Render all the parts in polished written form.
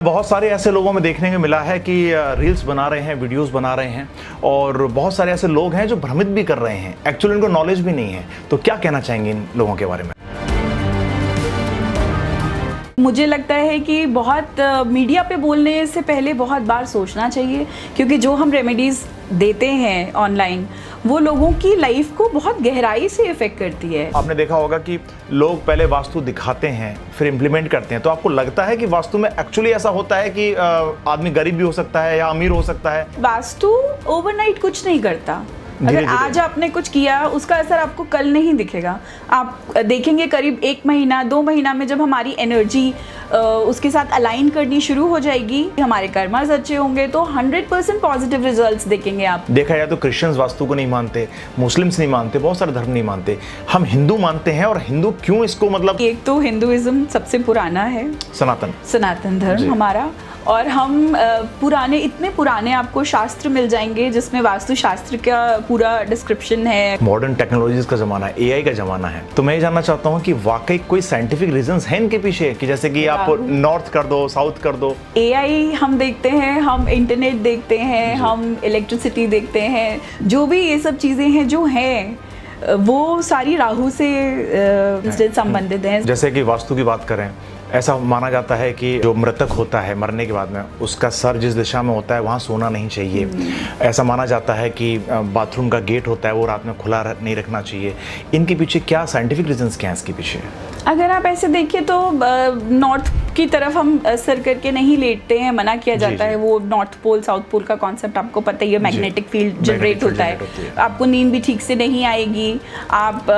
बहुत सारे ऐसे लोगों में देखने को मिला है कि रील्स बना रहे हैं, वीडियोस बना रहे हैं और बहुत सारे ऐसे लोग हैं जो भ्रमित भी कर रहे हैं। एक्चुअली इनको नॉलेज भी नहीं है। तो क्या कहना चाहेंगे इन लोगों के बारे में? मुझे लगता है कि बहुत मीडिया पे बोलने से पहले बहुत बार सोचना चाहिए, क्योंकि जो हम रेमेडीज़ देते हैं ऑनलाइन वो लोगों की लाइफ को बहुत गहराई से इफेक्ट करती है। आपने देखा होगा कि लोग पहले वास्तु दिखाते हैं फिर इम्प्लीमेंट करते हैं। तो आपको लगता है कि वास्तु में एक्चुअली ऐसा होता है कि आदमी गरीब भी हो सकता है या अमीर हो सकता है? वास्तु ओवरनाइट कुछ नहीं करता। अगर आज आपने कुछ किया उसका असर आपको कल नहीं दिखेगा। आप देखेंगे करीब 1 महीना 2 महीना में जब हमारी एनर्जी उसके साथ अलाइन करनी शुरू हो जाएगी, हमारे कर्मास अच्छे होंगे तो 100% पॉजिटिव रिजल्ट्स देखेंगे आप। देखा जाए तो क्रिश्चियंस वास्तु को नहीं मानते, मुस्लिम्स नहीं मानते, बहुत सारे धर्म नहीं मानते। हम हिंदू मानते हैं। और हिंदू क्यों इसको मतलब, एक तो हिंदुइज्म सबसे पुराना है, सनातन धर्म हमारा। और हम इतने पुराने आपको शास्त्र मिल जाएंगे जिसमें वास्तु शास्त्र का पूरा डिस्क्रिप्शन है। मॉडर्न टेक्नोलॉजीज का जमाना है, एआई का जमाना है। तो मैं ये जानना चाहता हूँ कि वाकई कोई साइंटिफिक रीजंस हैं इनके पीछे, कि जैसे कि आप नॉर्थ कर दो, साउथ कर दो। एआई हम देखते हैं, हम इंटरनेट देखते हैं, हम इलेक्ट्रिसिटी देखते हैं, जो भी ये सब चीज़ें हैं जो हैं वो सारी राहु से संबंधित हैं। जैसे कि वास्तु की बात करें, ऐसा माना जाता है कि जो मृतक होता है मरने के बाद में उसका सर जिस दिशा में होता है वहाँ सोना नहीं चाहिए। ऐसा माना जाता है कि बाथरूम का गेट होता है वो रात में खुला नहीं रखना चाहिए। इनके पीछे क्या साइंटिफिक रीजंस क्या हैं इसके पीछे? अगर आप ऐसे देखिए तो नॉर्थ की तरफ हम सर करके नहीं लेटते हैं, मना किया जाता है। वो नॉर्थ पोल साउथ पोल का कॉन्सेप्ट आपको पता ही है, मैग्नेटिक फील्ड जनरेट होता है। आपको नींद भी ठीक से नहीं आएगी, आप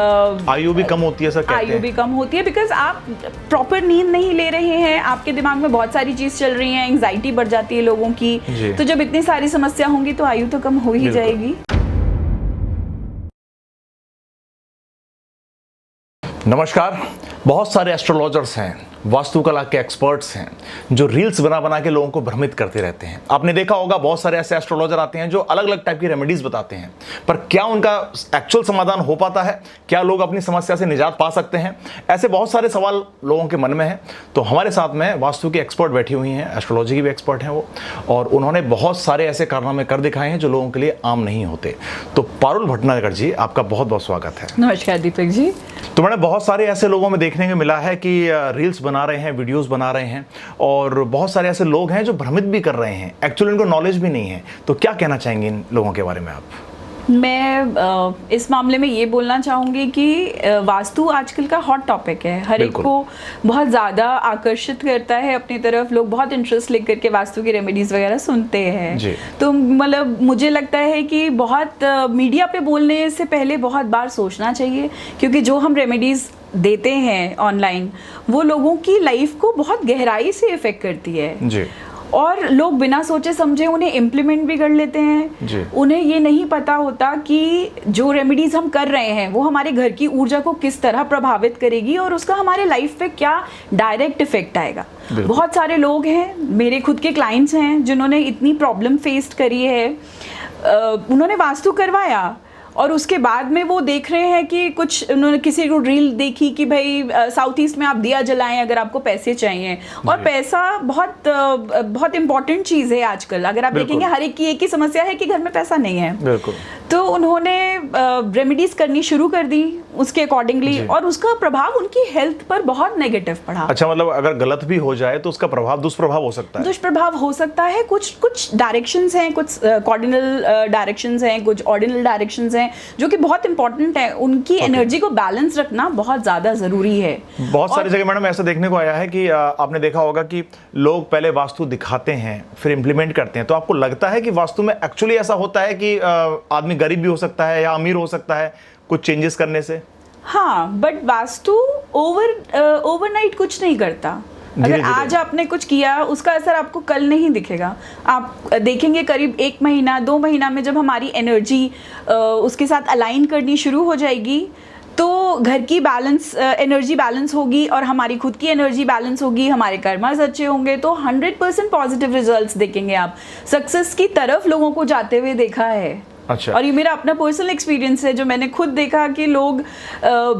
आयु भी कम होती है सर, कहते हैं। आयु भी कम होती है बिकॉज आप प्रॉपर नींद नहीं ले रहे हैं, आपके दिमाग में बहुत सारी चीज चल रही है, एंग्जाइटी बढ़ जाती है लोगों की। तो जब इतनी सारी समस्या होंगी तो आयु तो कम हो ही जाएगी। नमस्कार। बहुत सारे एस्ट्रोलॉजर्स हैं, वास्तुकला के एक्सपर्ट्स हैं जो रील्स बना बना के लोगों को भ्रमित करते रहते हैं। आपने देखा होगा बहुत सारे ऐसे एस्ट्रोलॉजर आते हैं जो अलग अलग टाइप की रेमेडीज बताते हैं, पर क्या उनका एक्चुअल समाधान हो पाता है? क्या लोग अपनी समस्या से निजात पा सकते हैं? ऐसे बहुत सारे सवाल लोगों के मन में हैं। तो हमारे साथ में वास्तु की एक्सपर्ट बैठी हुई हैं, एस्ट्रोलॉजी की भी एक्सपर्ट हैं वो, और उन्होंने बहुत सारे ऐसे कारनामे कर दिखाए हैं जो लोगों के लिए आम नहीं होते। तो पारुल भटनागर जी, आपका बहुत बहुत स्वागत है। नमस्कार दीपक जी। तो मैंने बहुत सारे ऐसे लोगों में देखने को मिला है कि रील्स बना रहे हैं, वीडियोस बना रहे हैं और बहुत सारे ऐसे लोग हैं जो भ्रमित भी कर रहे हैं। एक्चुअली इनको नॉलेज भी नहीं है। तो क्या कहना चाहेंगे इन लोगों के बारे में आप? मैं इस मामले में ये बोलना चाहूँगी कि वास्तु आजकल का हॉट टॉपिक है, हर एक को बहुत ज़्यादा आकर्षित करता है अपनी तरफ। लोग बहुत इंटरेस्ट लेकर के वास्तु की रेमेडीज़ वगैरह सुनते हैं। तो मतलब मुझे लगता है कि बहुत मीडिया पे बोलने से पहले बहुत बार सोचना चाहिए, क्योंकि जो हम रेमेडीज़ देते हैं ऑनलाइन वो लोगों की लाइफ को बहुत गहराई से इफेक्ट करती है। और लोग बिना सोचे समझे उन्हें इम्प्लीमेंट भी कर लेते हैं। उन्हें ये नहीं पता होता कि जो रेमेडीज हम कर रहे हैं वो हमारे घर की ऊर्जा को किस तरह प्रभावित करेगी और उसका हमारे लाइफ पे क्या डायरेक्ट इफेक्ट आएगा। बहुत सारे लोग हैं, मेरे खुद के क्लाइंट्स हैं जिन्होंने इतनी प्रॉब्लम फेस करी है। उन्होंने वास्तु करवाया और उसके बाद में वो देख रहे हैं कि कुछ उन्होंने किसी को रील देखी कि भाई साउथ ईस्ट में आप दिया जलाएं अगर आपको पैसे चाहिए। और पैसा बहुत इंपॉर्टेंट चीज़ है आजकल। अगर आप देखेंगे हर एक की एक ही समस्या है कि घर में पैसा नहीं है। तो उन्होंने रेमेडीज करनी शुरू कर दी उसके अकॉर्डिंगली, और उसका प्रभाव उनकी हेल्थ पर बहुत नेगेटिव पड़ा। अच्छा, मतलब अगर गलत भी हो जाए तो उसका प्रभाव दुष्प्रभाव हो सकता है? दुष्प्रभाव हो सकता है। कुछ डायरेक्शंस हैं, कुछ कार्डिनल डायरेक्शंस हैं, कुछ ऑर्डिनल डायरेक्शंस हैं जो कि बहुत इंपॉर्टेंट है। उनकी एनर्जी को बैलेंस रखना बहुत ज्यादा जरूरी है। बहुत सारी जगह मैडम ऐसा देखने को आया है कि आपने देखा होगा कि लोग पहले वास्तु दिखाते हैं फिर इम्प्लीमेंट करते हैं। तो आपको लगता है कि वास्तु में एक्चुअली ऐसा होता है कि आदमी गरीब भी हो सकता है या अमीर हो सकता है कुछ चेंजेस करने से? हाँ, बट वास्तु ओवरनाइट कुछ नहीं करता। अगर आज आपने कुछ किया उसका असर आपको कल नहीं दिखेगा। आप देखेंगे करीब 1 महीना 2 महीना में जब हमारी एनर्जी उसके साथ अलाइन करनी शुरू हो जाएगी तो घर की एनर्जी बैलेंस होगी और हमारी खुद की एनर्जी बैलेंस होगी, हमारे कर्मास अच्छे होंगे तो 100% पॉजिटिव रिजल्ट्स देखेंगे आप। सक्सेस की तरफ लोगों को जाते हुए देखा है। अच्छा। और ये मेरा अपना पर्सनल एक्सपीरियंस है जो मैंने खुद देखा कि लोग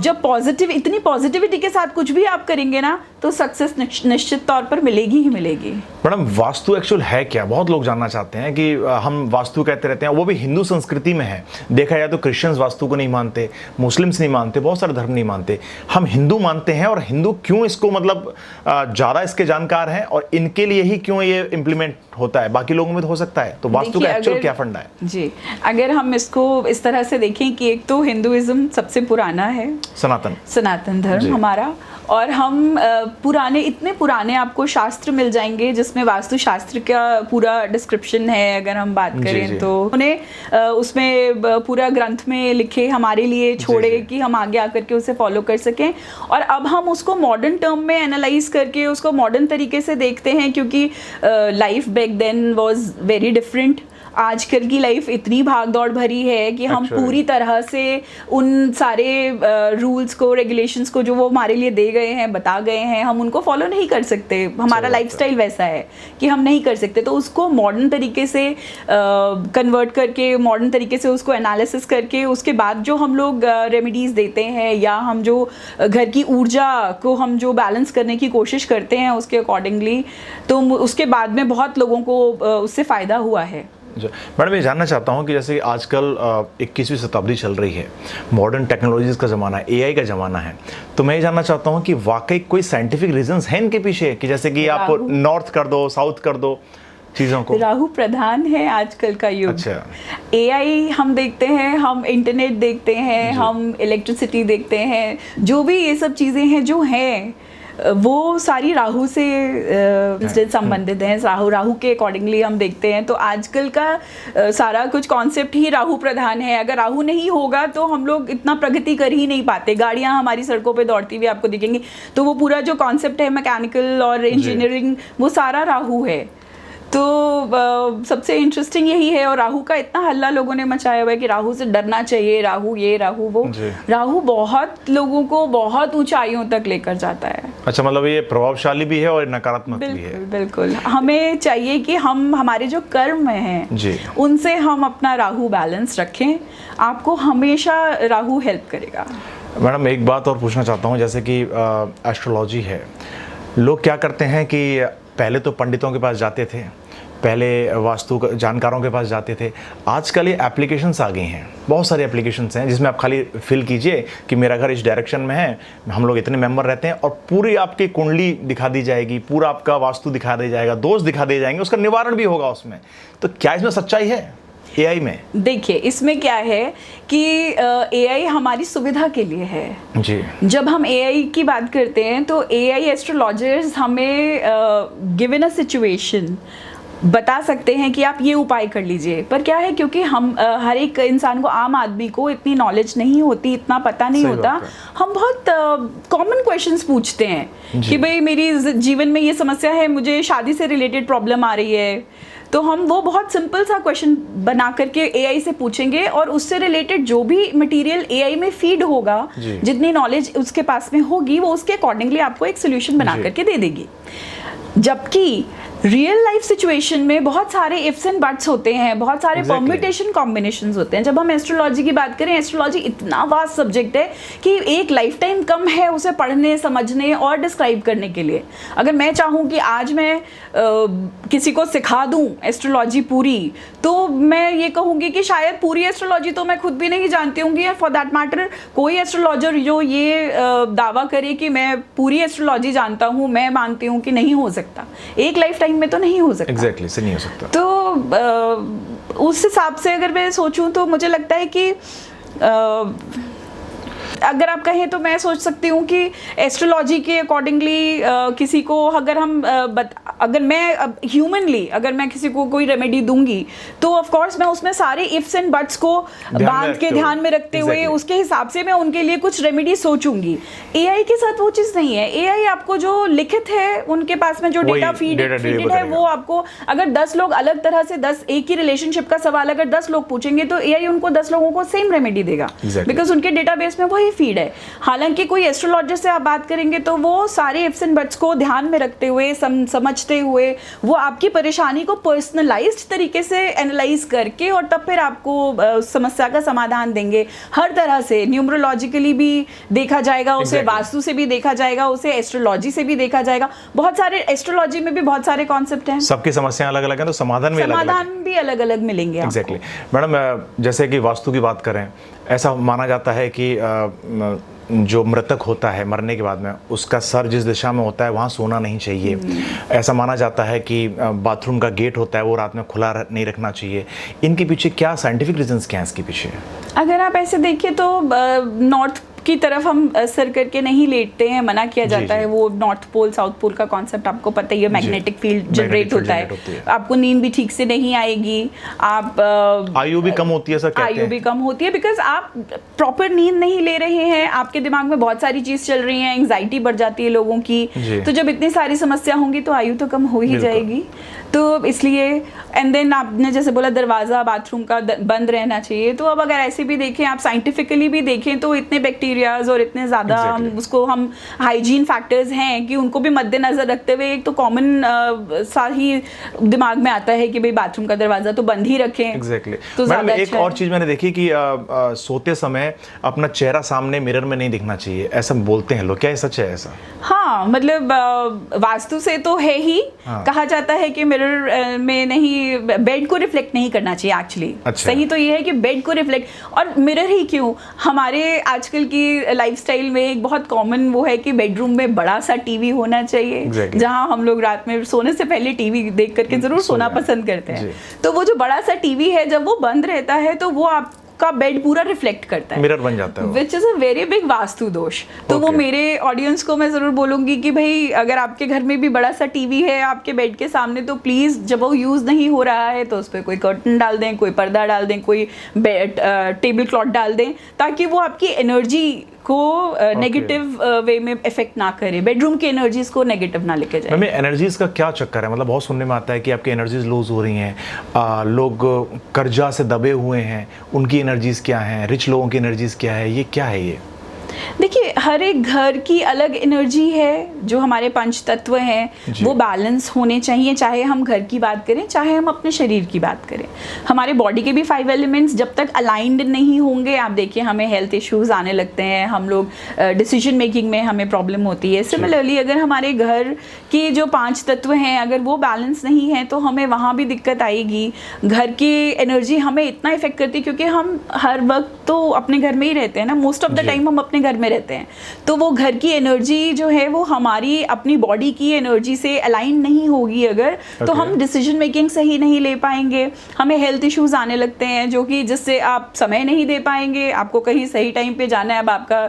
जब इतनी पॉजिटिविटी के साथ कुछ भी आप करेंगे ना तो सक्सेस निश्चित तौर पर मिलेगी ही मिलेगी। मैडम वास्तु एक्चुअल है क्या, बहुत लोग जानना चाहते हैं कि हम वास्तु कहते रहते हैं, वो भी हिंदू संस्कृति में है। देखा जाए तो क्रिश्चियंस वास्तु को नहीं मानते, मुस्लिम्स नहीं मानते, बहुत सारे धर्म नहीं मानते, हम हिंदू मानते हैं। और हिंदू क्यों इसको मतलब ज़्यादा इसके जानकार हैं और इनके लिए ही क्यों ये इम्प्लीमेंट होता है, बाकी लोगों में तो हो सकता है। तो वास्तु का एक्चुअल क्या फंडा है? जी, अगर हम इसको इस तरह से देखें कि एक तो हिंदुइज्म सबसे पुराना है, सनातन धर्म हमारा, और हम इतने पुराने आपको शास्त्र मिल जाएंगे जिसमें वास्तु शास्त्र का पूरा डिस्क्रिप्शन है। अगर हम बात करें तो उन्हें उसमें पूरा ग्रंथ में लिखे हमारे लिए छोड़े कि हम आगे आकर के उसे फॉलो कर सकें। और अब हम उसको मॉडर्न टर्म में एनालाइज करके उसको मॉडर्न तरीके से देखते हैं, क्योंकि life back then was very different. आजकल की लाइफ इतनी भाग दौड़ भरी है कि हम पूरी तरह से उन सारे रूल्स को, रेगुलेशंस को जो वो हमारे लिए दे गए हैं, बता गए हैं, हम उनको फॉलो नहीं कर सकते। हमारा लाइफस्टाइल वैसा है कि हम नहीं कर सकते। तो उसको मॉडर्न तरीके से कन्वर्ट करके, मॉडर्न तरीके से उसको एनालिसिस करके, उसके बाद जो हम लोग रेमेडीज़ देते हैं या हम जो घर की ऊर्जा को हम जो बैलेंस करने की कोशिश करते हैं उसके अकॉर्डिंगली, तो उसके बाद में बहुत लोगों को उससे फ़ायदा हुआ है। मैडम ये जानना चाहता हूँ कि जैसे आजकल 21वीं शताब्दी चल रही है, मॉडर्न टेक्नोलॉजीज़ का ज़माना है, एआई का ज़माना है, तो मैं ये जानना चाहता हूँ कि वाकई कोई साइंटिफिक रीजंस हैं इनके पीछे, कि जैसे कि आप नॉर्थ कर दो, साउथ कर दो चीज़ों को? राहु प्रधान है आजकल का युग। अच्छा। एआई हम देखते हैं, हम इंटरनेट देखते हैं, हम इलेक्ट्रिसिटी देखते हैं, जो भी ये सब चीज़ें हैं जो हैं वो सारी राहु से संबंधित हैं। राहु के अकॉर्डिंगली हम देखते हैं। तो आजकल का सारा कुछ कॉन्सेप्ट ही राहु प्रधान है। अगर राहु नहीं होगा तो हम लोग इतना प्रगति कर ही नहीं पाते। गाड़ियां हमारी सड़कों पे दौड़ती हुई आपको दिखेंगी, तो वो पूरा जो कॉन्सेप्ट है मैकेनिकल और इंजीनियरिंग, वो सारा राहु है। तो सबसे इंटरेस्टिंग यही है। और राहु का इतना हल्ला लोगों ने मचाया हुआ है कि राहु से डरना चाहिए, राहु ये राहु वो। राहु बहुत लोगों को बहुत ऊंचाइयों तक लेकर जाता है। अच्छा, मतलब ये प्रभावशाली भी है और नकारात्मक भी है। बिल्कुल, हमें चाहिए कि हम हमारे जो कर्म हैं उनसे हम अपना राहु बैलेंस रखें। आपको हमेशा राहु हेल्प करेगा। मैडम एक बात और पूछना चाहता हूँ, जैसे कि एस्ट्रोलॉजी है, लोग क्या करते हैं कि पहले तो पंडितों के पास जाते थे, पहले वास्तु जानकारों के पास जाते थे। आजकल ये एप्लीकेशंस आ गई हैं, बहुत सारी एप्लीकेशंस हैं जिसमें आप खाली फिल कीजिए कि मेरा घर इस डायरेक्शन में है, हम लोग इतने मेंबर रहते हैं, और पूरी आपकी कुंडली दिखा दी जाएगी, पूरा आपका वास्तु दिखा दिया जाएगा, दोष दिखा दिए जाएंगे, उसका निवारण भी होगा उसमें। तो क्या इसमें सच्चाई है एआई में? देखिए, इसमें क्या है कि एआई हमारी सुविधा के लिए है जी। जब हम एआई की बात करते हैं तो एआई एस्ट्रोलॉजर्स हमें गिवन अ सिचुएशन बता सकते हैं कि आप ये उपाय कर लीजिए। पर क्या है, क्योंकि हम हर एक इंसान को, आम आदमी को इतनी नॉलेज नहीं होती, इतना पता नहीं होता, हम बहुत कॉमन क्वेश्चंस पूछते हैं कि भाई मेरी जीवन में ये समस्या है, मुझे शादी से रिलेटेड प्रॉब्लम आ रही है, तो हम वो बहुत सिंपल सा क्वेश्चन बना करके एआई से पूछेंगे और उससे रिलेटेड जो भी मटेरियल एआई में फीड होगा, जितनी नॉलेज उसके पास में होगी, वो उसके अकॉर्डिंगली आपको एक सोल्यूशन बना करके दे देगी। जबकि रियल लाइफ सिचुएशन में बहुत सारे इफ्स एंड बट्स होते हैं, बहुत सारे परम्यूटेशन कॉम्बिनेशंस होते हैं। जब हम एस्ट्रोलॉजी की बात करें, एस्ट्रोलॉजी इतना वास्ट सब्जेक्ट है कि एक लाइफ टाइम कम है उसे पढ़ने, समझने और डिस्क्राइब करने के लिए। अगर मैं चाहूँ कि आज मैं किसी को सिखा दूँ एस्ट्रोलॉजी पूरी, तो मैं ये कहूँगी कि शायद पूरी एस्ट्रोलॉजी तो मैं खुद भी नहीं जानती होंगी, फॉर दैट मैटर कोई एस्ट्रोलॉजर जो ये दावा करे कि मैं पूरी एस्ट्रोलॉजी जानता हूँ, मैं मानती हूँ कि नहीं हो सकता। एक लाइफ टाइम में तो नहीं हो सकता। एग्जैक्टली से नहीं हो सकता। तो उस हिसाब से अगर मैं सोचूं तो मुझे लगता है कि अगर आप कहें तो मैं सोच सकती हूँ कि एस्ट्रोलॉजी के अकॉर्डिंगली किसी को अगर हम अगर मैं ह्यूमनली अगर मैं किसी को कोई रेमेडी दूंगी तो ऑफ कोर्स मैं उसमें सारे इफ्स एंड बट्स को बांध के ध्यान में रखते हुए उसके हिसाब से मैं उनके लिए कुछ रेमेडी सोचूंगी। एआई के साथ वो चीज़ नहीं है। एआई आपको जो लिखित है उनके पास में जो डेटा फीडेड है वो आपको, अगर 10 लोग अलग तरह से 10 एक ही रिलेशनशिप का सवाल अगर 10 लोग पूछेंगे तो एआई उनको 10 लोगों को सेम रेमेडी देगा, बिकॉज उनके डेटाबेस में वही फीड है। हालांकि कोई एस्ट्रोलॉजर से आप बात करेंगे तो वो सारे इफ्स एंड बट्स को ध्यान में रखते हुए, समझते हुए, वो आपकी परेशानी को पर्सनलाइज्ड तरीके से एनालाइज करके और तब फिर आपको समस्या का समाधान देंगे। हर तरह से न्यूमरोलॉजिकली भी देखा जाएगा उसे, वास्तु से भी देखा जाएगा उसे, एस्ट्रोलॉजी से भी देखा जाएगा। बहुत सारे एस्ट्रोलॉजी में भी बहुत सारे कॉन्सेप्ट हैं, सबकी समस्याएं अलग अलग हैं तो समाधान भी अलग अलग मिलेंगे। एग्जैक्टली मैडम, जैसे कि वास्तु की बात करें, ऐसा माना जाता है कि जो मृतक होता है मरने के बाद में उसका सर जिस दिशा में होता है वहाँ सोना नहीं चाहिए। ऐसा माना जाता है कि बाथरूम का गेट होता है वो रात में खुला नहीं रखना चाहिए। इनके पीछे क्या साइंटिफिक रीजंस क्या हैं इसके पीछे? अगर आप ऐसे देखिए तो नॉर्थ की तरफ हम सर करके नहीं लेटते हैं, मना किया जाता है। वो नॉर्थ पोल साउथ पोल का कॉन्सेप्ट आपको पता ही है, मैग्नेटिक फील्ड जनरेट होता है, आपको नींद भी ठीक से नहीं आएगी, आप आयु भी कम होती है सर, कहते हैं आयु भी कम होती है बिकॉज आप प्रॉपर नींद नहीं ले रहे हैं, आपके दिमाग में बहुत सारी चीज चल रही है, एंग्जाइटी बढ़ जाती है लोगों की। तो जब इतनी सारी समस्या होंगी तो आयु तो कम हो ही जाएगी। तो इसलिए एंड देन आपने जैसे बोला दरवाजा बाथरूम का बंद रहना चाहिए, तो अब अगर ऐसे भी देखें, आप साइंटिफिकली भी देखें तो इतने बैक्टीरियाज और इतने ज़्यादा हम हाइजीन फैक्टर्स हैं कि उनको भी मद्देनजर रखते हुए एक तो कॉमन सा ही दिमाग में आता है कि भाई बाथरूम का दरवाजा तो बंद ही रखें। एग्जैक्टली। तो मैडम एक और चीज़ मैंने देखी कि सोते समय अपना चेहरा सामने मिरर में नहीं दिखना चाहिए, ऐसा बोलते हैं लोग, क्या ये सच है ऐसा? हाँ, मतलब वास्तु से तो है ही, कहा जाता है कि मिरर में नहीं, बेड को रिफ्लेक्ट नहीं करना चाहिए एक्चुअली। सही तो ये है कि बेड को रिफ्लेक्ट, और मिरर ही क्यों, हमारे आजकल की लाइफस्टाइल में एक बहुत कॉमन वो है कि बेडरूम में बड़ा सा टीवी होना चाहिए, जहां हम लोग रात में सोने से पहले टीवी देख करके जरूर सोना पसंद करते हैं। तो वो जो बड़ा सा टीवी है जब वो बंद रहता है तो वो आप का बेड पूरा रिफ्लेक्ट करता है, मिरर बन जाता है, which is a very big vastu दोष। तो वो मेरे ऑडियंस को मैं जरूर बोलूंगी कि भाई अगर आपके घर में भी बड़ा सा टीवी है आपके बेड के सामने, तो प्लीज जब वो यूज नहीं हो रहा है तो उस पर कोई कर्टन डाल दें, कोई पर्दा डाल दें, कोई टेबल क्लॉथ डाल दें, ताकि वो आपकी एनर्जी को नेगेटिव वे में इफेक्ट ना करे, बेडरूम की एनर्जीज को नेगेटिव ना लेके जाए। मैम एनर्जीज का क्या चक्कर है? मतलब बहुत सुनने में आता है कि आपकी एनर्जीज लूज हो रही हैं, लोग कर्जा से दबे हुए हैं, उनकी एनर्जीज क्या हैं, रिच लोगों की एनर्जीज क्या है, ये क्या है ये? देखिए, हर एक घर की अलग एनर्जी है। जो हमारे पंच तत्व हैं वो बैलेंस होने चाहिए, चाहे हम घर की बात करें चाहे हम अपने शरीर की बात करें। हमारे बॉडी के भी 5 एलिमेंट्स जब तक अलाइंड नहीं होंगे, आप देखिए हमें हेल्थ इश्यूज आने लगते हैं, हम लोग डिसीजन मेकिंग में हमें प्रॉब्लम होती है। सिमिलरली अगर हमारे घर के जो 5 तत्व हैं अगर वो बैलेंस नहीं है तो हमें वहाँ भी दिक्कत आएगी। घर की एनर्जी हमें इतना इफेक्ट करती है क्योंकि हम हर वक्त तो अपने घर में ही रहते हैं ना, मोस्ट ऑफ द टाइम हम अपने घर में रहते हैं, तो वो घर की एनर्जी जो है वो हमारी अपनी बॉडी की एनर्जी से अलाइन नहीं होगी अगर, तो हम डिसीजन मेकिंग सही नहीं ले पाएंगे, हमें हेल्थ इश्यूज आने लगते हैं जो कि जिससे आप समय नहीं दे पाएंगे, आपको कहीं सही टाइम पे जाना है। अब आपका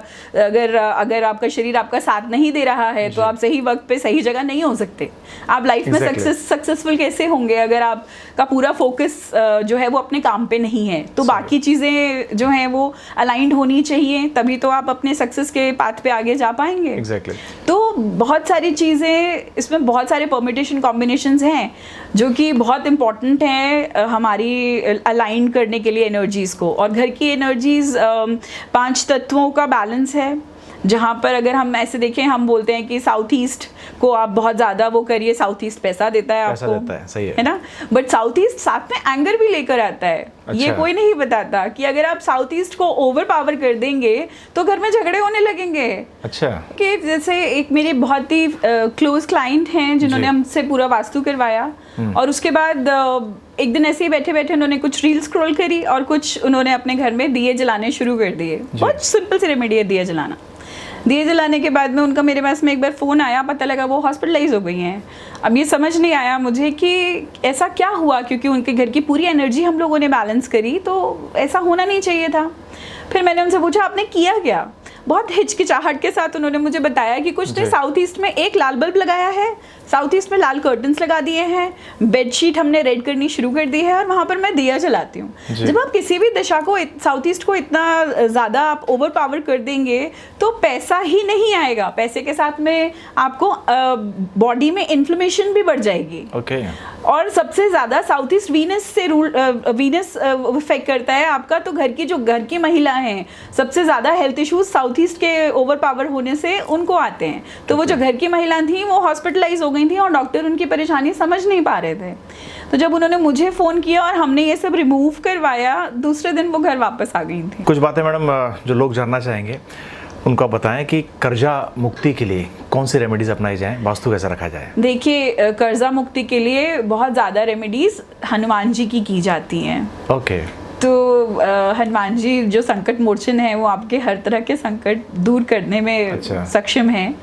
अगर आपका शरीर आपका साथ नहीं दे रहा है तो आप सही वक्त पे सही जगह नहीं हो सकते। आप लाइफ में सक्सेसफुल कैसे होंगे अगर आपका पूरा फोकस जो है वो अपने काम पे नहीं है? तो बाकी चीज़ें जो हैं वो अलाइंड होनी चाहिए, तभी तो आप अपने सक्सेस के पाथ पे आगे जा पाएंगे। Exactly. तो बहुत सारी चीज़ें, इसमें बहुत सारे परमिटेशन कॉम्बिनेशंस हैं जो कि बहुत इंपॉर्टेंट हैं हमारी अलाइन करने के लिए एनर्जीज़ को। और घर की एनर्जीज़ 5 तत्वों का बैलेंस है, जहाँ पर अगर हम ऐसे देखें, हम बोलते हैं कि साउथ ईस्ट को आप बहुत ज़्यादा वो करिए, साउथ ईस्ट पैसा देता है आपको, देता है, सही है ना, बट साउथ ईस्ट साथ में एंगर भी लेकर आता है। अच्छा। ये कोई नहीं बताता कि अगर आप साउथ ईस्ट को ओवर पावर कर देंगे तो घर में झगड़े होने लगेंगे। अच्छा। कि जैसे एक मेरे बहुत ही क्लोज क्लाइंट हैं जिन्होंने हमसे पूरा वास्तु करवाया, और उसके बाद एक दिन ऐसे ही बैठे बैठे उन्होंने कुछ रील स्क्रॉल करी और कुछ उन्होंने अपने घर में दिए जलाने शुरू कर दिए। बहुत सिंपल सी रेमेडी है दिए जलाना। दिए जलाने के बाद में उनका मेरे पास में एक बार फ़ोन आया, पता लगा वो हॉस्पिटलाइज हो गई हैं। अब ये समझ नहीं आया मुझे कि ऐसा क्या हुआ, क्योंकि उनके घर की पूरी एनर्जी हम लोगों ने बैलेंस करी, तो ऐसा होना नहीं चाहिए था। फिर मैंने उनसे पूछा आपने किया क्या? बहुत हिचकिचाहट के साथ उन्होंने मुझे बताया कि कुछ ने साउथ ईस्ट में एक लाल बल्ब लगाया है, साउथ ईस्ट में लाल कर्टन्स लगा दिए हैं, बेडशीट हमने रेड करनी शुरू कर दी है और वहाँ पर मैं दिया जलाती हूँ। जब आप किसी भी दिशा को, साउथ ईस्ट को इतना ज़्यादा आप ओवर पावर कर देंगे तो पैसा ही नहीं आएगा, पैसे के साथ में आपको बॉडी में इन्फ्लेमेशन भी बढ़ जाएगी। और सबसे ज़्यादा साउथ ईस्ट वीनस से वीनस इफेक्ट करता है आपका। तो घर की महिला हैं, सबसे ज़्यादा हेल्थ इश्यूज साउथ ईस्ट के ओवर पावर होने से उनको आते हैं। तो वो जो घर की महिला थी वो हॉस्पिटलाइज हो गई थी और डॉक्टर उनकी परेशानी समझ नहीं पा रहे थे। तो जब उन्होंने मुझे फ़ोन किया और हमने ये सब रिमूव करवाया, दूसरे दिन वो घर वापस आ गई थी। कुछ बातें मैडम जो लोग जानना चाहेंगे उनको आप बताएं कि कर्जा मुक्ति के लिए कौन सी रेमेडीज अपनाई जाएं, वास्तु कैसा रखा जाए? देखिए, कर्जा मुक्ति के लिए बहुत ज़्यादा रेमेडीज हनुमान जी की जाती हैं। ओके। तो हनुमान जी जो संकट मोचन है, वो आपके हर तरह के संकट दूर करने में सक्षम हैं।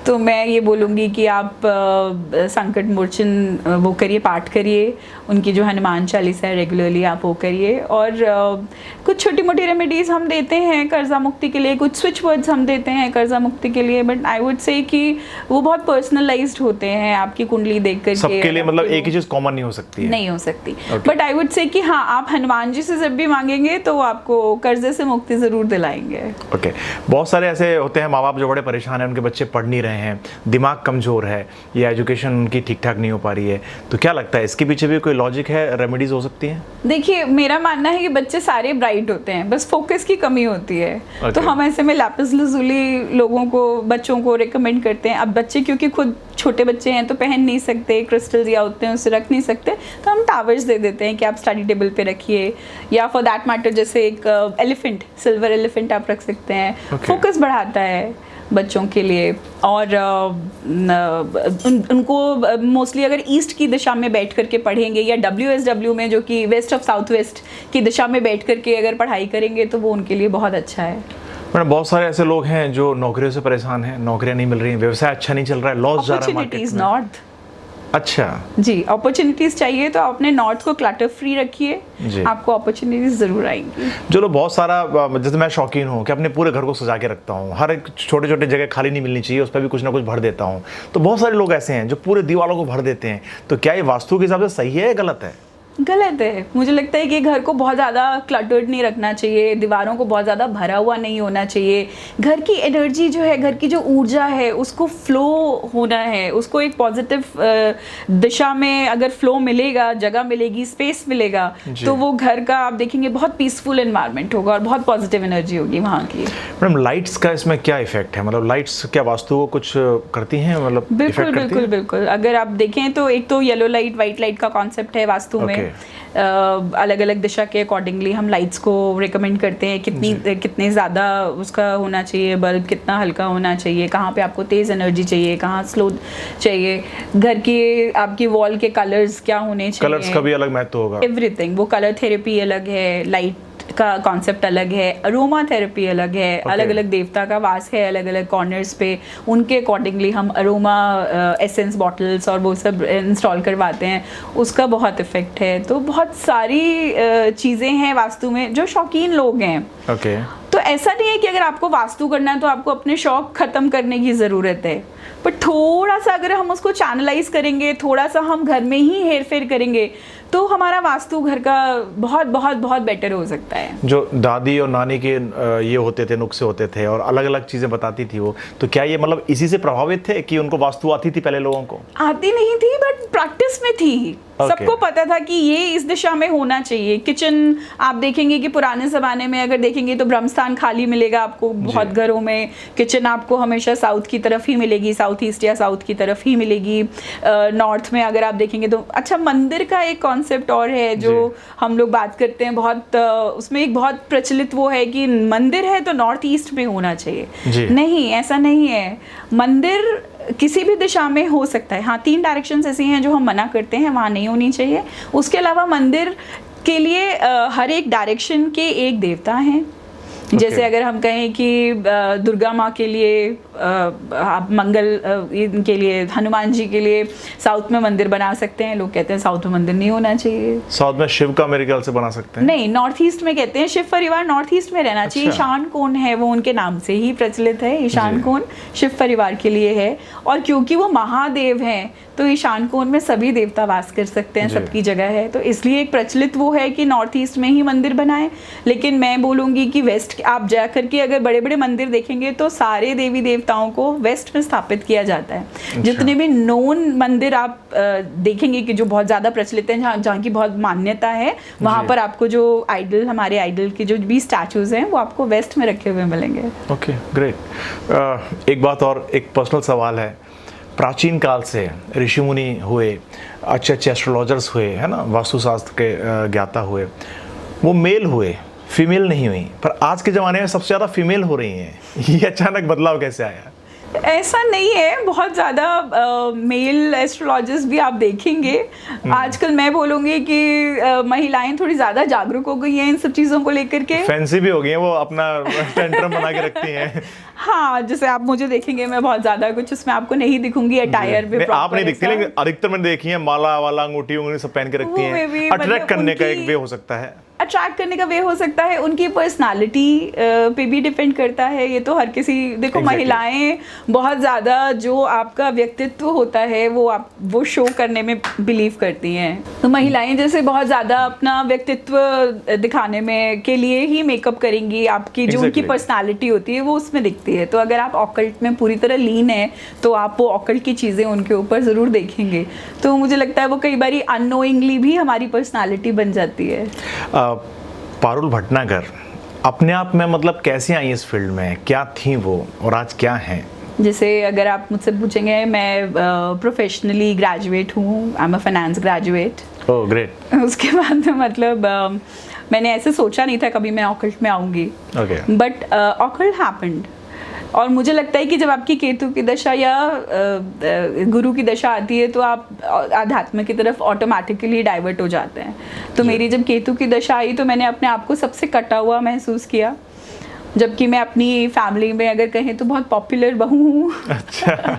तो मैं ये बोलूँगी कि आप संकट मोचन वो करिए, पाठ करिए, उनकी जो हनुमान चालीसा है रेगुलरली आप वो करिए। और कुछ छोटी मोटी रेमेडीज़ हम देते हैं कर्जा मुक्ति के लिए, कुछ स्विच वर्ड्स हम देते हैं कर्जा मुक्ति के लिए, बट आई वुड से कि वो बहुत पर्सनलाइज्ड होते हैं। आपकी कुंडली देख करके सबके लिए मतलब एक ही चीज़ कॉमन नहीं हो सकती है, नहीं हो सकती। बट आई वुड से कि हाँ, आप हनुमान जी से जब भी मांगेंगे तो आपको कर्जे से मुक्ति ज़रूर दिलाएंगे। ओके। बहुत सारे ऐसे होते हैं माँ बाप जो बड़े परेशान हैं, उनके बच्चे पढ़ नहीं रहे हैं, दिमाग कमज़ोर है या एजुकेशन उनकी ठीक ठाक नहीं हो पा रही है, तो क्या लगता है इसके पीछे भी कोई लॉजिक है, रेमेडीज हो सकती हैं? देखिए, मेरा मानना है कि बच्चे सारे ब्राइट होते हैं, बस फोकस की कमी होती है। तो हम ऐसे में लैपिस लजुली लोगों को, बच्चों को रिकमेंड करते हैं। अब बच्चे क्योंकि खुद छोटे बच्चे हैं तो पहन नहीं सकते, क्रिस्टल्स या होते हैं उसे रख नहीं सकते, तो हम टावर्स दे देते हैं कि आप स्टडी टेबल पे रखिए, या फॉर दैट मैटर जैसे एक एलिफेंट, सिल्वर एलिफेंट आप रख सकते हैं। फोकस बढ़ाता है बच्चों के लिए। और उनको मोस्टली अगर ईस्ट की दिशा में बैठ करके पढ़ेंगे या WSW में, जो कि वेस्ट ऑफ साउथ वेस्ट की दिशा में बैठ करके अगर पढ़ाई करेंगे तो वो उनके लिए बहुत अच्छा है। मैडम, बहुत सारे ऐसे लोग हैं जो नौकरियों से परेशान हैं, नौकरियां नहीं मिल रही हैं, व्यवसाय अच्छा नहीं चल रहा है, लॉस जा रहा है मार्केट में। नॉर्थ। अच्छा जी, अपॉर्चुनिटीज चाहिए तो अपने नॉर्थ को क्लटर फ्री रखिए, आपको अपॉर्चुनिटीज जरूर आएंगी। जो लोग बहुत सारा, जैसे मैं शौकीन हूँ कि अपने पूरे घर को सजा के रखता हूँ, हर एक छोटे छोटे जगह खाली नहीं मिलनी चाहिए, उस पर भी कुछ ना कुछ भर देता हूँ, तो बहुत सारे लोग ऐसे हैं जो पूरे दीवारों को भर देते हैं, तो क्या ये वास्तु के हिसाब से सही है या गलत है? गलत है। मुझे लगता है कि घर को बहुत ज़्यादा क्लटर्ड नहीं रखना चाहिए, दीवारों को बहुत ज़्यादा भरा हुआ नहीं होना चाहिए। घर की एनर्जी जो है, घर की जो ऊर्जा है, उसको फ्लो होना है, उसको एक पॉजिटिव दिशा में अगर फ्लो मिलेगा, जगह मिलेगी, स्पेस मिलेगा, तो वो घर का आप देखेंगे बहुत पीसफुल एनवायरनमेंट होगा और बहुत पॉजिटिव एनर्जी होगी वहाँ की। मैडम, लाइट्स का इसमें क्या इफेक्ट है? मतलब लाइट्स क्या वास्तु को कुछ करती हैं? मतलब बिल्कुल बिल्कुल बिल्कुल। अगर आप देखें तो एक तो येलो लाइट, वाइट लाइट का कॉन्सेप्ट है वास्तु में। अलग अलग दिशा के अकॉर्डिंगली हम लाइट्स को रिकमेंड करते हैं, कितने ज़्यादा उसका होना चाहिए, बल्ब कितना हल्का होना चाहिए, कहाँ पे आपको तेज़ एनर्जी चाहिए, कहाँ स्लो चाहिए, घर की आपकी वॉल के कलर्स क्या होने चाहिए, कलर्स का भी अलग महत्व होगा, एवरीथिंग। वो कलर थेरेपी अलग है, लाइट का कॉन्सेप्ट अलग है, अरोमा थेरेपी अलग है, अलग अलग देवता का वास है अलग अलग कॉर्नर्स पे, उनके अकॉर्डिंगली हम अरोमा एसेंस बॉटल्स और वो सब इंस्टॉल करवाते हैं, उसका बहुत इफेक्ट है। तो बहुत सारी चीज़ें हैं वास्तु में जो शौकीन लोग हैं। ओके। तो ऐसा नहीं है कि अगर आपको वास्तु करना है तो आपको अपने शौक ख़त्म करने की ज़रूरत है, पर थोड़ा सा अगर हम उसको चैनलाइज करेंगे, थोड़ा सा हम घर में ही हेर फेर करेंगे, तो हमारा वास्तु घर का बहुत बहुत बहुत बेटर हो सकता है। जो दादी और नानी के ये होते थे, नुस्खे होते थे और अलग अलग चीज़ें बताती थी वो, तो क्या ये मतलब इसी से प्रभावित थे कि उनको वास्तु आती थी? पहले लोगों को आती नहीं थी बट प्रैक्टिस में थी। सबको पता था कि ये इस दिशा में होना चाहिए। किचन आप देखेंगे कि पुराने ज़माने में अगर देखेंगे तो ब्रह्मस्थान खाली मिलेगा आपको बहुत घरों में, किचन आपको हमेशा साउथ की तरफ ही मिलेगी, साउथ ईस्ट या साउथ की तरफ ही मिलेगी। नॉर्थ में अगर आप देखेंगे तो अच्छा, मंदिर का एक कॉन्सेप्ट और है जो हम लोग बात करते हैं बहुत, उसमें एक बहुत प्रचलित वो है कि मंदिर है तो नॉर्थ ईस्ट में होना चाहिए। नहीं, ऐसा नहीं है। मंदिर किसी भी दिशा में हो सकता है। हाँ, 3 डायरेक्शंस ऐसी हैं जो हम मना करते हैं, वहाँ नहीं होनी चाहिए। उसके अलावा मंदिर के लिए हर एक डायरेक्शन के एक देवता हैं। जैसे अगर हम कहें कि दुर्गा माँ के लिए आप मंगल इनके लिए, हनुमान जी के लिए साउथ में मंदिर बना सकते हैं। लोग कहते हैं साउथ में मंदिर नहीं होना चाहिए। साउथ में शिव का मेरे ख्याल से बना सकते हैं। नहीं, नॉर्थ ईस्ट में कहते हैं शिव परिवार नॉर्थ ईस्ट में रहना चाहिए। ईशान कोण है वो उनके नाम से ही प्रचलित है। ईशान कोण शिव परिवार के लिए है, और क्योंकि वो महादेव हैं तो ईशान कोण में सभी देवता वास कर सकते हैं, सबकी जगह है। तो इसलिए एक प्रचलित वो है कि नॉर्थ ईस्ट में ही मंदिर बनाएं, लेकिन मैं बोलूँगी कि वेस्ट आप जा करके अगर बड़े बड़े मंदिर देखेंगे तो सारे देवी देवताओं को वेस्ट में स्थापित किया जाता है। जितने भी नोन मंदिर आप देखेंगे कि जो बहुत ज़्यादा प्रचलित हैं, जहाँ की बहुत मान्यता है, वहाँ पर आपको जो आइडल, हमारे आइडल के जो भी स्टैचूज हैं वो आपको वेस्ट में रखे हुए मिलेंगे। Okay, great. एक बात और, एक पर्सनल सवाल है, प्राचीन काल से ऋषि मुनि हुए, अच्छे अच्छे एस्ट्रोलॉजर्स हुए, है ना, वास्तुशास्त्र के ज्ञाता हुए, वो मेल हुए, फीमेल नहीं हुई, पर आज के ज़माने में सबसे ज़्यादा फीमेल हो रही हैं। ये अचानक बदलाव कैसे आया? ऐसा नहीं है, बहुत ज़्यादा मेल एस्ट्रोलॉजर्स भी आप देखेंगे। आजकल मैं बोलूँगी कि महिलाएं थोड़ी ज़्यादा जागरूक हो गई हैं इन सब चीज़ों को लेकर के, फैंसी भी हो गई हैं, वो अपना टेंट्रम बना के रखती हैं। हाँ, जैसे आप मुझे देखेंगे मैं बहुत ज़्यादा कुछ उसमें आपको नहीं दिखूंगी अटायर में, आप नहीं दिखती, लेकिन अधिकतर मैंने देखी है माला वाला, अंगूठी उंगली सब पहन के रखती हैं। अट्रैक्ट करने का एक वे हो सकता है, अट्रैक्ट करने का वे हो सकता है, उनकी पर्सनालिटी पे भी डिपेंड करता है। ये तो हर किसी, देखो महिलाएं बहुत ज़्यादा जो आपका व्यक्तित्व होता है वो शो करने में बिलीव करती हैं। तो महिलाएं जैसे बहुत ज़्यादा अपना व्यक्तित्व दिखाने में के लिए ही मेकअप करेंगी, आपकी जो उनकी पर्सनालिटी होती है वो उसमें दिखती है। तो अगर आप ऑकल्ट में पूरी तरह लीन है तो आप वो ऑकल्ट की चीज़ें उनके ऊपर ज़रूर देखेंगे। तो मुझे लगता है वो कई बार अननोइंगली भी हमारी पर्सनालिटी बन जाती है। पारुल भटनागर अपने आप में मतलब कैसे आई इस फील्ड में, क्या थी वो और आज क्या हैं? जैसे अगर आप मुझसे पूछेंगे, मैं प्रोफेशनली ग्रेजुएट हूँ, I am a finance graduate. Oh great. उसके बाद मतलब मैंने ऐसे सोचा नहीं था कभी मैं ऑकल्ट में आऊँगी, बट ऑकल्ट हैपेंड। और मुझे लगता है कि जब आपकी केतु की दशा या गुरु की दशा आती है तो आप आध्यात्म की तरफ ऑटोमेटिकली डाइवर्ट हो जाते हैं। तो मेरी जब केतु की दशा आई तो मैंने अपने आप को सबसे कटा हुआ महसूस किया, जबकि मैं अपनी फैमिली में अगर कहें तो बहुत पॉपुलर बहू हूँ। अच्छा।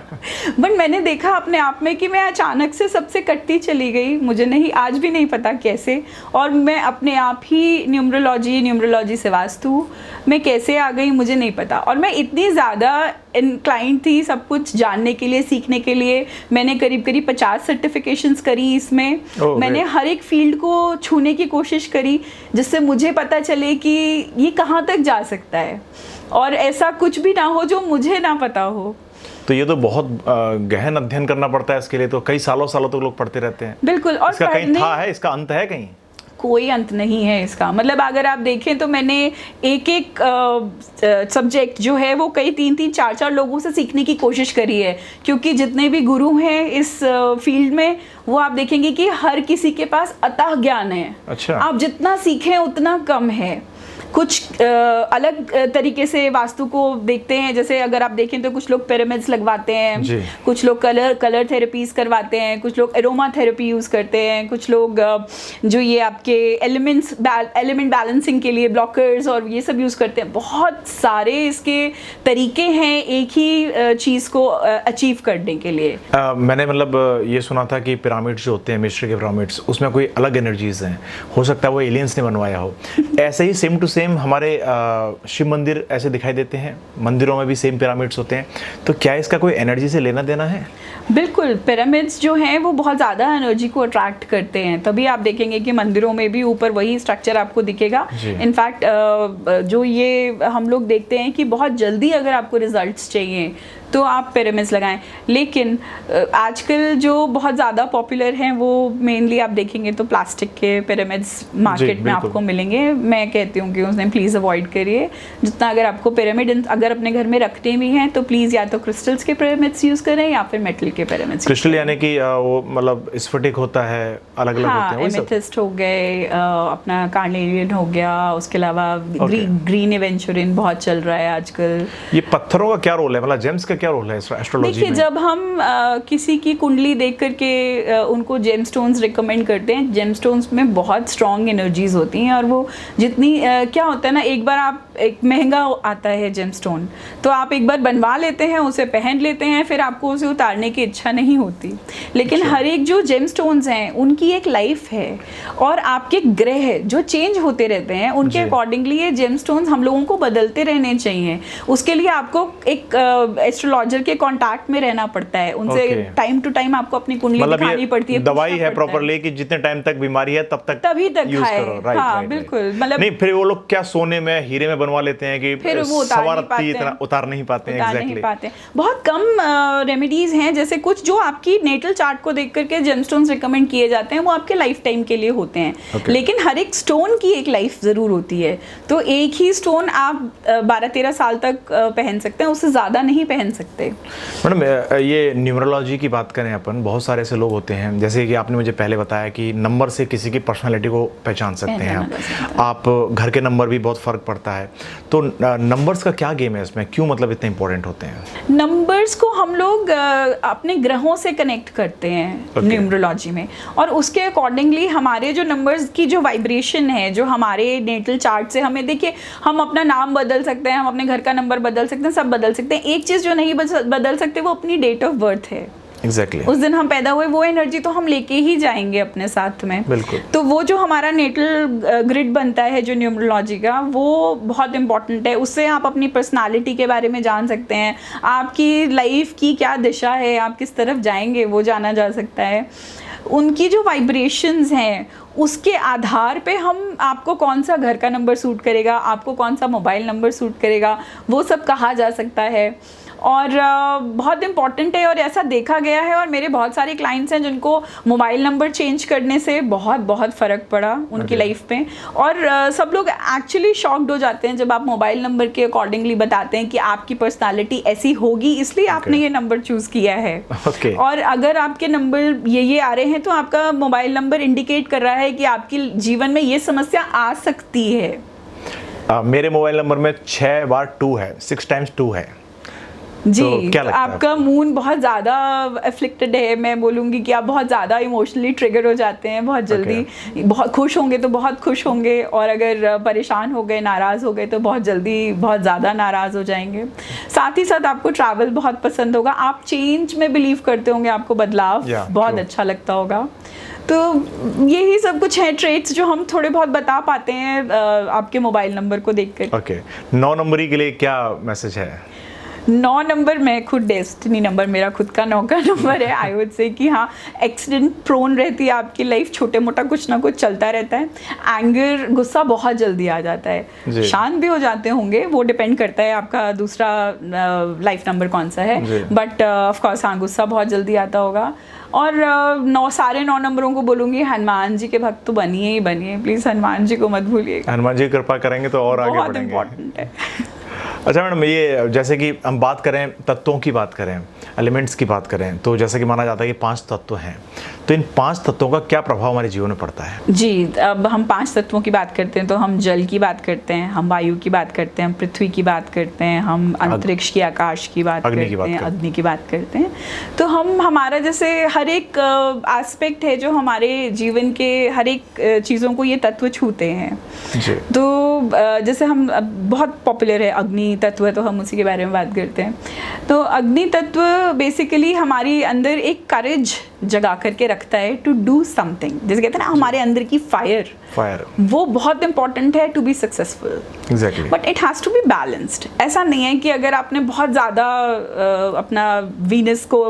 बट मैंने देखा अपने आप में कि मैं अचानक से सबसे कटती चली गई, मुझे नहीं, आज भी नहीं पता कैसे। और मैं अपने आप ही न्यूमरोलॉजी से वास्तु मैं कैसे आ गई मुझे नहीं पता। और मैं इतनी ज़्यादा इनक्लाइंड थी सब कुछ जानने के लिए, सीखने के लिए। मैंने करीब 50 सर्टिफिकेशंस करी इसमें। मैंने हर एक फील्ड को छूने की कोशिश करी जिससे मुझे पता चले कि ये कहाँ तक जा सकता है और ऐसा कुछ भी ना हो जो मुझे ना पता हो। तो ये तो बहुत गहन अध्ययन करना पड़ता है इसके लिए, तो कई सालों तक लोग पढ़ते रहते हैं। बिल्कुल। और इसका कहीं था है, इसका अंत है कहीं? कोई अंत नहीं है इसका। मतलब अगर आप देखें तो मैंने एक सब्जेक्ट जो है वो कई 3-3, 4-4 लोगों से सीखने की कोशिश करी है, क्योंकि जितने भी गुरु हैं इस फील्ड में वो आप देखेंगे कि हर किसी के पास अथाह ज्ञान है। अच्छा। आप जितना सीखें उतना कम है। कुछ अलग तरीके से वास्तु को देखते हैं, जैसे अगर आप देखें तो कुछ लोग पिरामिड्स लगवाते हैं, कुछ लोग कलर थेरेपीज करवाते हैं, कुछ लोग एरोमा थेरेपी यूज़ करते हैं, कुछ लोग जो ये आपके एलिमेंट बैलेंसिंग के लिए ब्लॉकर्स और ये सब यूज़ करते हैं। बहुत सारे इसके तरीके हैं एक ही चीज़ को अचीव करने के लिए। मैंने मतलब ये सुना था कि पिरामिड्स जो होते हैं, मिस्र के पिरामिड्स, उसमें कोई अलग एनर्जीज हैं, हो सकता है वो एलियंस ने बनवाया हो। ऐसे ही सेम टू सेम हमारे शिव मंदिर ऐसे दिखाई देते हैं, मंदिरों में भी सेम पिरामिड्स होते हैं, तो क्या इसका कोई एनर्जी से लेना देना है? बिल्कुल। पिरामिड्स जो हैं वो बहुत ज़्यादा एनर्जी को अट्रैक्ट करते हैं, तभी आप देखेंगे कि मंदिरों में भी ऊपर वही स्ट्रक्चर आपको दिखेगा। इनफैक्ट जो ये हम लोग देखते हैं कि बहुत जल्दी अगर आपको रिजल्ट्स चाहिए तो आप पिरामिड्स लगाएं, लेकिन आजकल जो बहुत ज़्यादा पॉपुलर हैं वो मेनली आप देखेंगे तो प्लास्टिक के पिरामिड्स मार्केट में आपको मिलेंगे। मैं कहती हूँ कि उसने प्लीज़ अवॉइड करिए। जितना अगर आपको पिरामिड अगर अपने घर में रखते भी हैं तो प्लीज़ या तो क्रिस्टल्स के पिरामिड्स यूज़ करें या फिर मेटल के पिरामिड्स। क्रिस्टल यानी कि वो मतलब स्फटिक होता है, अलग अलग होते हैं, एमेथिस्ट हो गए, अपना कार्नेलियन हो गया, उसके अलावा ग्रीन एवेंचुरिन बहुत चल रहा है आजकल। ये पत्थरों का क्या रोल है, मतलब जेम्स का क्या रोल है एस्ट्रोलॉजी में? देखिए, जब हम किसी की कुंडली देख करके उनको जेमस्टोन्स रिकमेंड करते हैं, जेमस्टोन्स में बहुत स्ट्रॉन्ग एनर्जीज होती हैं और वो जितनी क्या होता है ना, एक बार आप एक महंगा आता है जेमस्टोन, तो आप एक बार बनवा लेते हैं, उसे पहन लेते हैं, फिर आपको उसे उतारने की इच्छा नहीं होती, लेकिन हर एक जो जेमस्टोन्स हैं उनकी एक लाइफ है, और आपके ग्रह जो चेंज होते रहते हैं उनके अकॉर्डिंगली ये जेमस्टोन्स हम लोगों को बदलते रहने चाहिए। उसके लिए आपको एक एस्ट्रोलॉजर के कांटेक्ट में रहना पड़ता है, उनसे टाइम टू टाइम आपको अपनी कुंडली दिखानी पड़ती है, दवाई है प्रॉपरली कि जितने टाइम तक बीमारी है तभी तक यूज करो। हाँ बिल्कुल, मतलब नहीं फिर वो लोग क्या सोने में हीरे में बनवा लेते हैं कि फिर वो उतार नहीं पाते हैं। एग्जैक्टली, बहुत कम रेमेडीज हैं, जैसे कुछ जो आपकी नेटल चार्ट को देख करके जेमस्टोन्स रिकमेंड किए जाते हैं वो आपके लाइफ टाइम के लिए होते हैं, लेकिन हर एक स्टोन की एक लाइफ जरूर होती है। तो एक ही स्टोन आप 12-13 साल तक पहन सकते हैं, उससे ज्यादा नहीं पहन सकते। मैडम ये न्यूमरोलॉजी की बात करें अपन, बहुत सारे ऐसे लोग होते हैं जैसे कि आपने मुझे पहले बताया कि नंबर से किसी की पर्सनालिटी को पहचान सकते हैं आप, घर के नंबर भी बहुत फर्क पड़ता है। तो नंबर्स का क्या गेम है इसमें, क्यों मतलब इतने इंपॉर्टेंट होते हैं? नंबर्स को हम लोग अपने ग्रहों से कनेक्ट करते हैं न्यूमरोलॉजी में, और उसके अकॉर्डिंगली हमारे जो नंबर्स की जो वाइब्रेशन है, जो हमारे नेटल चार्ट से हमें, देखिए हम अपना नाम बदल सकते हैं, हम अपने घर का नंबर बदल सकते हैं, सब बदल सकते हैं। एक चीज़ जो नहीं बदल सकते वो अपनी डेट ऑफ बर्थ है। Exactly. उस दिन हम पैदा हुए वो एनर्जी तो हम लेके ही जाएंगे अपने साथ में। बिल्कुल। तो वो जो हमारा नेटल ग्रिड बनता है जो न्यूमरोलॉजी का, वो बहुत इंपॉर्टेंट है। उससे आप अपनी पर्सनालिटी के बारे में जान सकते हैं, आपकी लाइफ की क्या दिशा है, आप किस तरफ जाएंगे वो जाना जा सकता है। उनकी जो वाइब्रेशंस हैं उसके आधार पे हम, आपको कौन सा घर का नंबर सूट करेगा, आपको कौन सा मोबाइल नंबर सूट करेगा, वो सब कहा जा सकता है। और बहुत इम्पॉर्टेंट है, और ऐसा देखा गया है, और मेरे बहुत सारे क्लाइंट्स हैं जिनको मोबाइल नंबर चेंज करने से बहुत फ़र्क पड़ा उनकी लाइफ पे। और सब लोग एक्चुअली शॉक्ड हो जाते हैं जब आप मोबाइल नंबर के अकॉर्डिंगली बताते हैं कि आपकी पर्सनालिटी ऐसी होगी इसलिए आपने ये नंबर चूज़ किया है। और अगर आपके नंबर ये आ रहे हैं तो आपका मोबाइल नंबर इंडिकेट कर रहा है कि आपकी जीवन में ये समस्या आ सकती है। मेरे मोबाइल नंबर में 6 बार 2 है, 6 टाइम्स 2 है जी। तो क्या लगता आपका मून बहुत ज़्यादा अफ्लिक्टेड है, मैं बोलूँगी कि आप बहुत ज़्यादा इमोशनली ट्रिगर हो जाते हैं बहुत जल्दी। बहुत खुश होंगे तो बहुत खुश होंगे, और अगर परेशान हो गए, नाराज़ हो गए तो बहुत जल्दी बहुत ज़्यादा नाराज़ हो जाएंगे। साथ ही साथ आपको ट्रैवल बहुत पसंद होगा, आप चेंज में बिलीव करते होंगे, आपको बदलाव बहुत अच्छा लगता होगा। तो यही सब कुछ है ट्रेट्स जो हम थोड़े बहुत बता पाते हैं आपके मोबाइल नंबर को देखकर। 9 नंबरी के लिए क्या मैसेज है? 9 नंबर, मैं खुद डेस्टिनी नंबर, मेरा खुद का 9 का नंबर है। आई वुड से कि हाँ, एक्सीडेंट प्रोन रहती है आपकी लाइफ, छोटे मोटा कुछ ना कुछ चलता रहता है। एंगर, गुस्सा बहुत जल्दी आ जाता है, शांत भी हो जाते होंगे, वो डिपेंड करता है आपका दूसरा लाइफ नंबर कौन सा है, बट ऑफ कोर्स हाँ, गुस्सा बहुत जल्दी आता होगा। और सारे 9 नंबरों को बोलूँगी हनुमान जी के भक्त तो बनिए ही बनिए, प्लीज़ हनुमान जी को मत भूलिएगा। हनुमान जी कृपा करेंगे तो और आगे बढ़ेंगे। बहुत इम्पोर्टेंट है। अच्छा मैडम, ये जैसे कि हम बात करें तत्वों की बात करें, एलिमेंट्स की बात करें, तो जैसे कि माना जाता है कि 5 तत्व हैं, तो इन 5 तत्वों का क्या प्रभाव हमारे जीवन में पड़ता है? जी, अब हम 5 तत्वों की बात करते हैं तो हम जल की बात करते हैं, हम वायु की बात करते हैं, हम पृथ्वी की बात करते हैं, हम अंतरिक्ष की, आकाश की बात करते हैं, अग्नि की बात करते हैं। तो हम, हमारा जैसे हर एक एस्पेक्ट है जो हमारे जीवन के हर एक चीज़ों को ये तत्व छूते हैं। तो जैसे हम, बहुत पॉपुलर है अग्नि तत्व है तो हम उसी के बारे में बात करते हैं। तो अग्नि तत्व बेसिकली हमारी अंदर एक करेज जगा करके रखता है टू डू समथिंग, जैसे कहते हैं ना हमारे अंदर की फायर, वो बहुत इंपॉर्टेंट है to be successful. Exactly, but it has to be balanced. ऐसा नहीं है कि अगर आपने बहुत ज़्यादा अपना वीनस को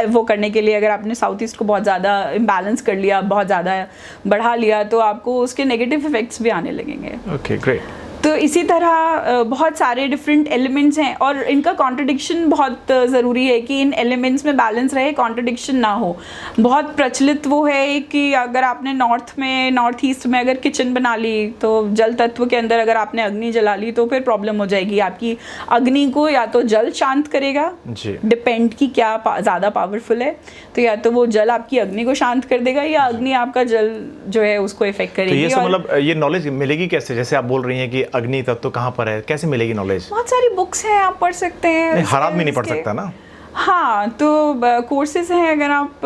वो करने के लिए अगर आपने साउथ ईस्ट को बहुत ज़्यादा इम्बैलेंस कर लिया, बहुत ज़्यादा बढ़ा लिया, तो आपको उसके नेगेटिव इफेक्ट्स भी आने लगेंगे। Okay, great. तो इसी तरह बहुत सारे डिफरेंट एलिमेंट्स हैं और इनका कॉन्ट्रडिक्शन बहुत ज़रूरी है कि इन एलिमेंट्स में बैलेंस रहे, कॉन्ट्रडिक्शन ना हो। बहुत प्रचलित वो है कि अगर आपने नॉर्थ ईस्ट में अगर किचन बना ली तो जल तत्व के अंदर अगर आपने अग्नि जला ली तो फिर प्रॉब्लम हो जाएगी। आपकी अग्नि को या तो जल शांत करेगा, डिपेंड कि क्या ज़्यादा पावरफुल है, तो या तो वो जल आपकी अग्नि को शांत कर देगा या अग्नि आपका जल जो है उसको इफेक्ट करेगी। तो ये मतलब ये नॉलेज मिलेगी कैसे? जैसे आप बोल रही हैं कि अग्नि तत्व कहाँ पर है, कैसे मिलेगी नॉलेज? बहुत सारी बुक्स हैं, आप पढ़ सकते हैं। हर आदमी नहीं पढ़ सकता ना। हाँ, तो कोर्सेज हैं, अगर आप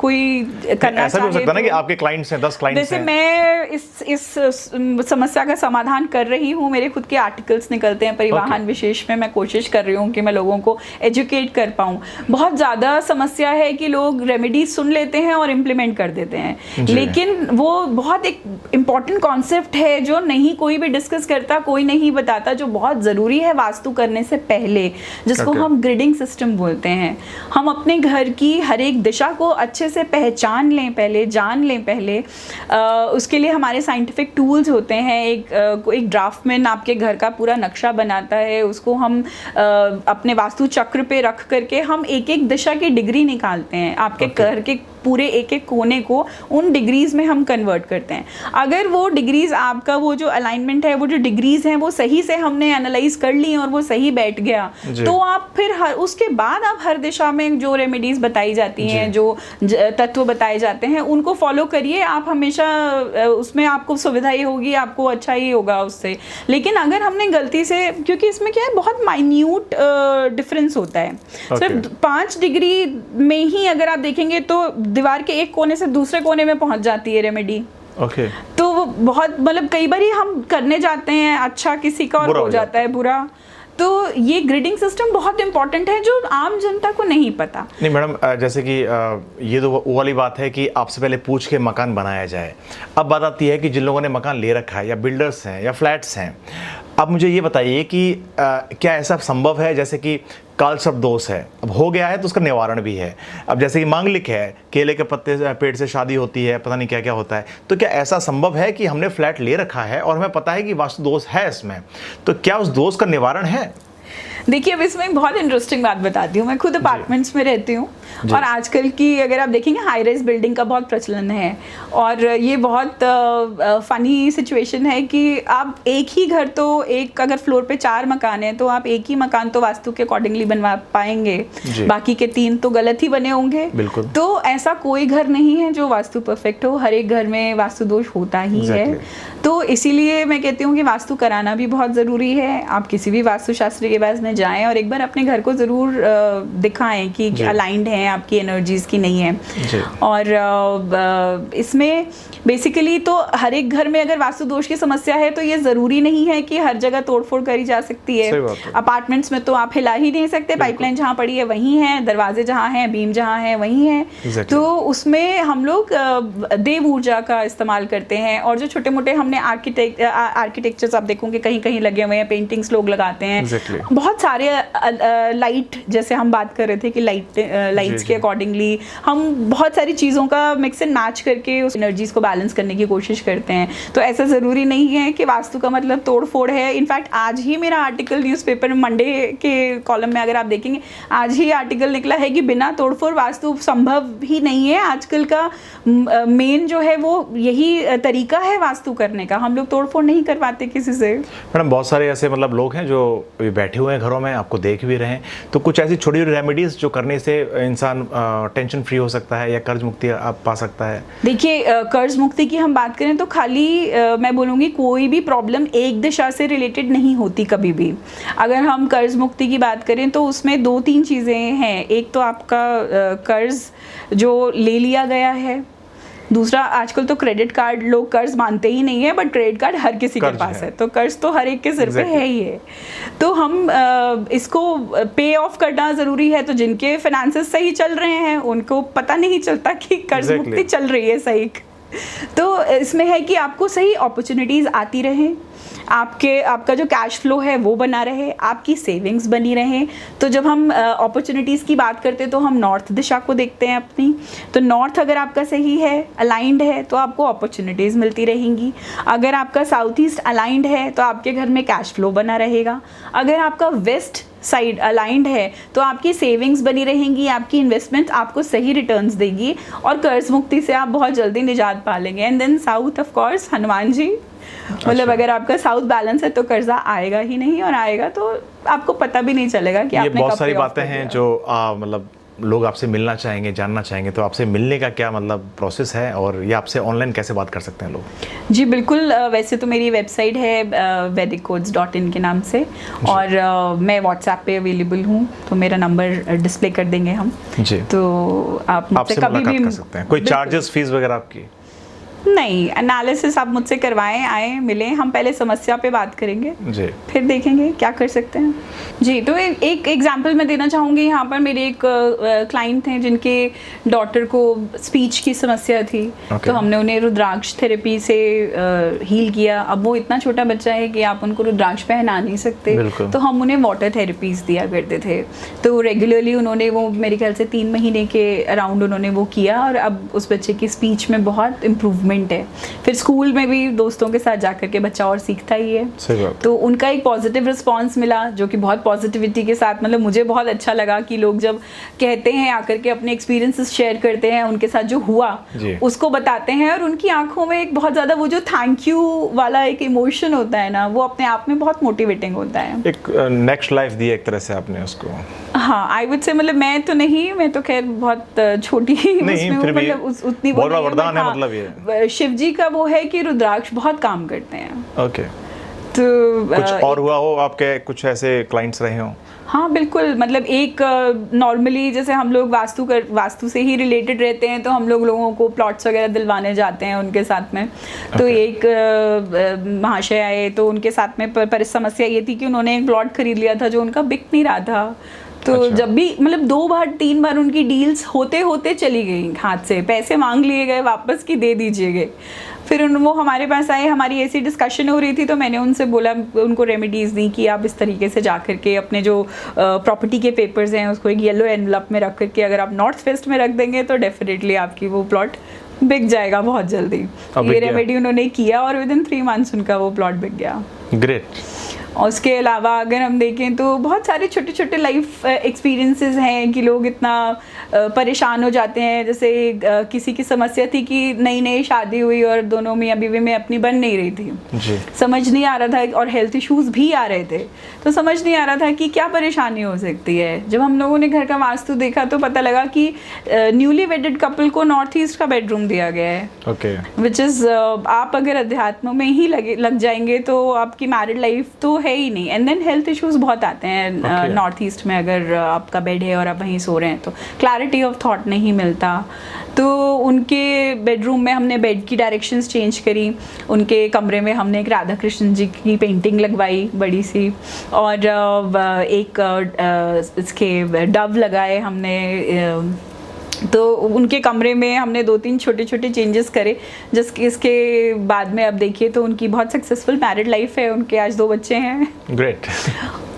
कोई करना ऐसा भी हो सकता है ना कि तो, आपके क्लाइंट्स हैं, 10 क्लाइंट्स जैसे हैं। मैं इस समस्या का समाधान कर रही हूँ, मेरे खुद के आर्टिकल्स निकलते हैं परिवहन विशेष में, मैं कोशिश कर रही हूँ कि मैं लोगों को एजुकेट कर पाऊँ। बहुत ज़्यादा समस्या है कि लोग रेमेडीज सुन लेते हैं और इम्प्लीमेंट कर देते हैं, लेकिन वो बहुत एक इम्पॉर्टेंट कॉन्सेप्ट है जो नहीं कोई भी डिस्कस करता, कोई नहीं बताता, जो बहुत ज़रूरी है वास्तु करने से पहले, जिसको हम ग्रिडिंग सिस्टम बोलते हैं। हम अपने घर की हर एक दिशा को अच्छे से पहचान लें पहले, जान लें पहले। उसके लिए हमारे साइंटिफिक टूल्स होते हैं। एक ड्राफ्टमैन आपके घर का पूरा नक्शा बनाता है, उसको हम अपने वास्तु चक्र पे रख करके हम एक एक दिशा की डिग्री निकालते हैं। आपके घर के पूरे एक एक कोने को उन डिग्रीज में हम कन्वर्ट करते हैं। अगर वो डिग्रीज, आपका वो जो अलाइनमेंट है, वो जो डिग्रीज हैं, वो सही से हमने एनालाइज कर ली और वो सही बैठ गया, तो आप फिर उसके बाद आप हर दिशा में जो रेमेडीज बताई जाती हैं, जो तत्व बताए जाते हैं, उनको फॉलो करिए। आप हमेशा उसमें आपको सुविधा ही होगी, आपको अच्छा ही होगा उससे। लेकिन अगर हमने गलती से, क्योंकि इसमें क्या है, बहुत माइन्यूट डिफरेंस होता है, सिर्फ 5 डिग्री में ही अगर आप देखेंगे तो दीवार के एक कोने से दूसरे कोने में पहुंच जाती है रेमेडी। तो वो बहुत, मतलब कई बार ही हम करने जाते हैं अच्छा, किसी का और हो जाता है बुरा। तो ये ग्रिडिंग सिस्टम बहुत इंपॉर्टेंट है, जो आम जनता को नहीं पता। नहीं मैडम, जैसे कि ये तो वो वाली बात है कि आपसे पहले पूछ के मकान बनाया जाए। अब बात आती है कि जिन लोगों ने मकान ले रखा है, या बिल्डर्स हैं या फ्लैट्स हैं, अब मुझे ये बताइए कि क्या ऐसा संभव है, जैसे कि कालसर्प दोष है, अब हो गया है तो उसका निवारण भी है, अब जैसे कि मांगलिक है, केले के पत्ते से, पेड़ से शादी होती है, पता नहीं क्या क्या होता है, तो क्या ऐसा संभव है कि हमने फ्लैट ले रखा है और हमें पता है कि वास्तु दोष है इसमें, तो क्या उस दोष का निवारण है? देखिए, अब इसमें एक बहुत इंटरेस्टिंग बात बताती हूँ। मैं खुद अपार्टमेंट्स में रहती हूँ, और आजकल की अगर आप देखेंगे हाई राइज बिल्डिंग का बहुत प्रचलन है, और ये बहुत फनी सिचुएशन है कि आप एक ही घर, तो एक अगर फ्लोर पे 4 मकान है, तो आप एक ही मकान तो वास्तु के अकॉर्डिंगली बनवा पाएंगे, बाकी के 3 तो गलत ही बने होंगे। तो ऐसा कोई घर नहीं है जो वास्तु परफेक्ट हो, हर एक घर में वास्तु दोष होता ही है। तो इसीलिए मैं कहती हूँ कि वास्तु कराना भी बहुत ज़रूरी है। आप किसी भी वास्तुशास्त्री के पास में जाएं और एक बार अपने घर को ज़रूर दिखाएं कि अलाइंड है आपकी एनर्जीज की नहीं है। और इसमें बेसिकली तो हर एक घर में अगर वास्तु दोष की समस्या है, तो ये ज़रूरी नहीं है कि हर जगह तोड़फोड़ करी जा सकती है। अपार्टमेंट्स में तो आप हिला ही नहीं सकते, पाइपलाइन जहाँ पड़ी है वहीं है, दरवाजे जहाँ हैं, बीम जहाँ है वहीं है। तो उसमें हम लोग देव ऊर्जा का इस्तेमाल करते हैं, और जो छोटे मोटे हमने आर्किटेक्चर्स आप देखोगे कहीं कहीं लगे हुए हैं, पेंटिंग्स लोग लगाते हैं, बहुत सारे लाइट, जैसे हम बात कर रहे थे कि लाइट्स के अकॉर्डिंगली हम बहुत सारी चीज़ों का मिक्स एंड मैच करके उस एनर्जीज को बैलेंस करने की कोशिश करते हैं। तो ऐसा ज़रूरी नहीं है कि वास्तु का मतलब तोड़ फोड़ है। इनफैक्ट आज ही मेरा आर्टिकल न्यूज़पेपर में, मंडे के कॉलम में अगर आप देखेंगे, आज ही आर्टिकल निकला है कि बिना तोड़ फोड़ वास्तु संभव ही नहीं है। आजकल का मेन जो है वो यही तरीका है वास्तु करने का, हम लोग तोड़ फोड़ नहीं करवाते किसी से। मैडम, बहुत सारे ऐसे मतलब लोग हैं जो बैठे हुए हैं घरों में, आपको देख भी रहे हैं, तो कुछ ऐसी छोटी छोटी रेमेडीज जो करने से इंसान टेंशन फ्री हो सकता है या कर्ज मुक्ति आप पा सकता है? देखिए, कर्ज मुक्ति की हम बात करें तो खाली मैं बोलूँगी कोई भी प्रॉब्लम एक दिशा से रिलेटेड नहीं होती कभी भी। अगर हम कर्ज मुक्ति की बात करें तो उसमें 2-3 चीज़ें हैं। एक तो आपका कर्ज जो ले लिया गया है, दूसरा आजकल तो क्रेडिट कार्ड, लोग कर्ज मानते ही नहीं है, बट क्रेडिट कार्ड हर किसी के पास है, तो कर्ज तो हर एक के सिर पे है ही है। तो हम इसको पे ऑफ करना ज़रूरी है। तो जिनके फाइनेंसेस सही चल रहे हैं उनको पता नहीं चलता कि कर्ज मुक्ति चल रही है सही। तो इसमें है कि आपको सही अपॉर्चुनिटीज़ आती रहें, आपका जो कैश फ्लो है वो बना रहे, आपकी सेविंग्स बनी रहे। तो जब हम अपॉर्चुनिटीज़ की बात करते हैं तो हम नॉर्थ दिशा को देखते हैं अपनी। तो नॉर्थ अगर आपका सही है, अलाइंड है, तो आपको अपॉर्चुनिटीज़ मिलती रहेंगी। अगर आपका साउथ ईस्ट अलाइंड है तो आपके घर में कैश फ्लो बना रहेगा। अगर आपका वेस्ट साइड अलाइंड है तो आपकी सेविंग्स बनी रहेंगी, आपकी इन्वेस्टमेंट आपको सही रिटर्न्स देगी, और कर्ज मुक्ति से आप बहुत जल्दी निजात पा लेंगे। And then south of course Hanuman ji, मतलब अगर आपका साउथ बैलेंस है तो कर्जा आएगा ही नहीं, और आएगा तो आपको पता भी नहीं चलेगा कि आपने बहुत सारी बातें हैं जो मतलब लोग आपसे मिलना चाहेंगे, जानना चाहेंगे, तो आपसे मिलने का क्या मतलब प्रोसेस है, और ये आपसे ऑनलाइन कैसे बात कर सकते हैं लोग? जी बिल्कुल, वैसे तो मेरी वेबसाइट है vediccodes.in के नाम से, और मैं व्हाट्सएप पे अवेलेबल हूँ, तो मेरा नंबर डिस्प्ले कर देंगे हम जी, तो आप मुझसे आपसे कभी मुलाकात भी कर सकते हैं। कोई चार्जेस, फीस वगैरह आपकी? नहीं, एनालिसिस आप मुझसे करवाएं, आए मिलें, हम पहले समस्या पे बात करेंगे जी, फिर देखेंगे क्या कर सकते हैं। जी, तो एक एग्जांपल मैं देना चाहूँगी। यहाँ पर मेरे एक क्लाइंट थे जिनके डॉटर को स्पीच की समस्या थी। तो हमने उन्हें रुद्राक्ष थेरेपी से हील किया। अब वो इतना छोटा बच्चा है कि आप उनको रुद्राक्ष पहना नहीं सकते, तो हम उन्हें वाटर थेरेपीज दिया करते थे। तो रेगुलरली उन्होंने वो मेरे ख्याल से 3 महीने के अराउंड उन्होंने वो किया, और अब उस बच्चे की स्पीच में बहुत इम्प्रूवमेंट है। फिर स्कूल में भी दोस्तों के साथ जाकर के बच्चा और सीखता ही है। सही बात। तो उनका एक पॉजिटिव रिस्पांस मिला, जो कि बहुत पॉजिटिविटी के साथ, मतलब मुझे बहुत अच्छा लगा कि लोग जब कहते हैं आकर के अपने एक्सपीरियंसेस शेयर करते हैं, उनके साथ जो हुआ उसको बताते हैं, और उनकी आंखों में एक बहुत ज़्यादा वो जो थैंक यू वाला एक इमोशन होता है ना, वो अपने आप में बहुत मोटिवेटिंग होता है। एक नेक्स्ट लाइफ दी एक तरह से आपने उसको। हाँ, आई वुड से, मतलब मैं तो नहीं, मैं तो खैर बहुत छोटी नहीं, फिर भी मतलब उतनी बहुत बड़ा वरदान है, मतलब ये शिव जी का वो है कि रुद्राक्ष बहुत काम करते हैं। ओके। तो कुछ और हुआ हो आपके, कुछ ऐसे क्लाइंट्स रहे हो? हाँ बिल्कुल, मतलब एक नॉर्मली जैसे हम लोग वास्तु से ही रिलेटेड रहते हैं, तो हम लोगों को प्लॉट्स वगैरह दिलवाने जाते हैं उनके साथ में। तो एक महाशय आए, तो उनके साथ में पर समस्या ये थी कि उन्होंने एक प्लॉट खरीद लिया था जो उनका बिक नहीं रहा था। तो जब भी मतलब 2 बार 3 बार उनकी डील्स होते होते चली गई हाथ से, पैसे मांग लिए गए वापस कि दे दीजिएगा। फिर वो हमारे पास आए, हमारी ऐसी डिस्कशन हो रही थी, तो मैंने उनसे बोला, उनको रेमेडीज़ दी कि आप इस तरीके से जा करके अपने जो प्रॉपर्टी के पेपर्स हैं उसको एक येलो एनवलप में रख करके अगर आप नॉर्थ वेस्ट में रख देंगे तो डेफिनेटली आपकी वो प्लॉट बिक जाएगा बहुत जल्दी। ये रेमेडी उन्होंने किया और विदिन 3 मंथ्स उनका वो प्लॉट बिक गया। ग्रेट। और उसके अलावा अगर हम देखें तो बहुत सारे छोटे छोटे लाइफ एक्सपीरियंसेस हैं कि लोग इतना परेशान हो जाते हैं। जैसे किसी की समस्या थी कि नई नई शादी हुई और दोनों मियां बीवी में अपनी बन नहीं रही थी जी। समझ नहीं आ रहा था और हेल्थ इश्यूज भी आ रहे थे, तो समझ नहीं आ रहा था कि क्या परेशानी हो सकती है। जब हम लोगों ने घर का वास्तु देखा तो पता लगा कि न्यूली वेडेड कपल को नॉर्थ ईस्ट का बेडरूम दिया गया है। ओके। विच इज़ आप अगर अध्यात्म में ही लग जाएंगे तो आपकी मैरिड लाइफ तो है ही नहीं। एंड देन हेल्थ इश्यूज बहुत आते हैं नॉर्थ ईस्ट में। अगर आपका बेड है और आप वहीं सो रहे हैं तो क्लैरिटी ऑफ थॉट नहीं मिलता। तो उनके बेडरूम में हमने बेड की डायरेक्शंस चेंज करी। उनके कमरे में हमने एक राधा कृष्ण जी की पेंटिंग लगवाई बड़ी सी, और एक इसके डव लगाए हमने। तो उनके कमरे में हमने 2-3 छोटे छोटे चेंजेस करे, जिसके इसके बाद में अब देखिए तो उनकी बहुत सक्सेसफुल मैरिड लाइफ है। उनके आज 2 बच्चे हैं। ग्रेट।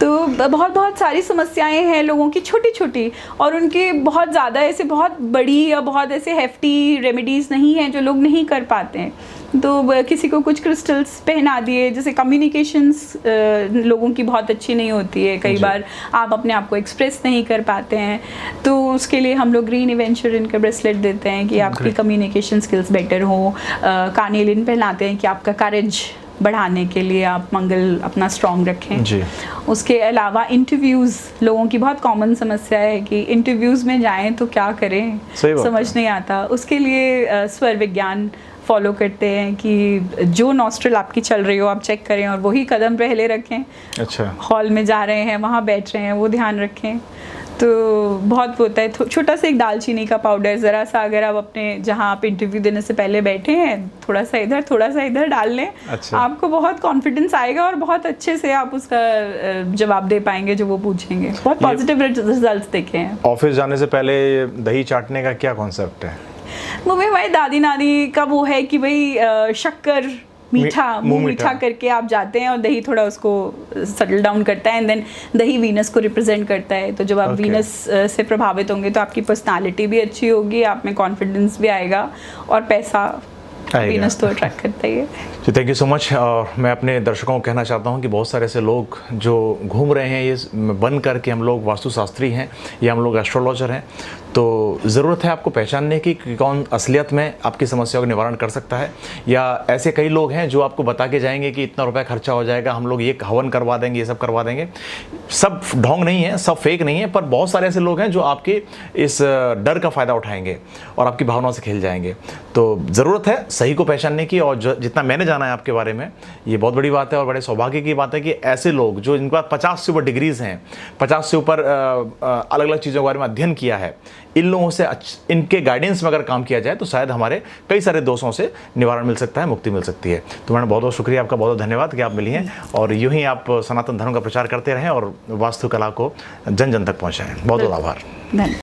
तो बहुत सारी समस्याएं हैं लोगों की छोटी छोटी, और उनके बहुत ज़्यादा ऐसे बहुत बड़ी या बहुत ऐसे हेफ्टी रेमेडीज़ नहीं हैं जो लोग नहीं कर पाते हैं। तो किसी को कुछ क्रिस्टल्स पहना दिए, जैसे कम्युनिकेशंस लोगों की बहुत अच्छी नहीं होती है, कई बार आप अपने आप को एक्सप्रेस नहीं कर पाते हैं, तो उसके लिए हम लोग ग्रीन एवेंचुरिन का ब्रेसलेट देते हैं कि आपकी कम्युनिकेशन स्किल्स बेटर हो। कार्नियलिन पहनाते हैं कि आपका करेज बढ़ाने के लिए आप मंगल अपना स्ट्रॉन्ग रखें जी। उसके अलावा इंटरव्यूज़, लोगों की बहुत कॉमन समस्या है कि इंटरव्यूज़ में जाएं तो क्या करें, समझ नहीं आता। उसके लिए स्वर विज्ञान फॉलो करते हैं कि जो नॉस्ट्रल आपकी चल रही हो आप चेक करें और वही कदम पहले रखें। अच्छा। हॉल में जा रहे हैं, वहाँ बैठ रहे हैं, वो ध्यान रखें। तो बहुत होता है। छोटा सा एक दालचीनी का पाउडर, ज़रा सा अगर आप अपने जहाँ आप इंटरव्यू देने से पहले बैठे हैं थोड़ा सा इधर डाल लें। अच्छा। आपको बहुत कॉन्फिडेंस आएगा और बहुत अच्छे से आप उसका जवाब दे पाएंगे जो वो पूछेंगे। बहुत पॉजिटिव रिजल्ट्स देखे हैं। ऑफिस जाने से पहले दही चाटने का क्या कॉन्सेप्ट है? वो भाई दादी नानी का वो है कि भाई शक्कर मुंह मीठा करके आप जाते हैं और दही थोड़ा उसको सेटल डाउन करता है। एंड देन दही वीनस को रिप्रेजेंट करता है। तो जब आप वीनस से प्रभावित होंगे तो आपकी पर्सनालिटी भी अच्छी होगी, आप में कॉन्फिडेंस भी आएगा और पैसा वीनस तो अट्रैक्ट करता ही है। जी, थैंक यू सो मच। और मैं अपने दर्शकों को कहना चाहता हूँ कि बहुत सारे ऐसे लोग जो घूम रहे हैं ये बन कर के हम लोग वास्तुशास्त्री हैं या हम लोग एस्ट्रोलॉजर हैं, तो ज़रूरत है आपको पहचानने की कि कौन असलियत में आपकी समस्याओं का निवारण कर सकता है, या ऐसे कई लोग हैं जो आपको बता के जाएंगे कि इतना रुपया खर्चा हो जाएगा, हम लोग ये हवन करवा देंगे, ये सब करवा देंगे। सब ढोंग नहीं है, सब फेक नहीं है, पर बहुत सारे ऐसे लोग हैं जो आपके इस डर का फ़ायदा उठाएंगे और आपकी भावनाओं से खेल जाएंगे। तो ज़रूरत है सही को पहचानने की, और जितना मैंने जाना है आपके बारे में, ये बहुत बड़ी बात है और बड़े सौभाग्य की बात है कि ऐसे लोग जो इनके पास 50 से ऊपर डिग्रीज़ हैं, 50 से ऊपर अलग अलग चीज़ों के बारे में अध्ययन किया है, इन लोगों से इनके गाइडेंस में अगर काम किया जाए तो शायद हमारे कई सारे दोषों से निवारण मिल सकता है, मुक्ति मिल सकती है। तो मैडम बहुत बहुत शुक्रिया आपका, बहुत बहुत धन्यवाद कि आप मिली हैं, और यूं ही आप सनातन धर्म का प्रचार करते रहें और वास्तुकला को जन जन तक पहुँचाएँ। बहुत बहुत आभार। धन्यवाद।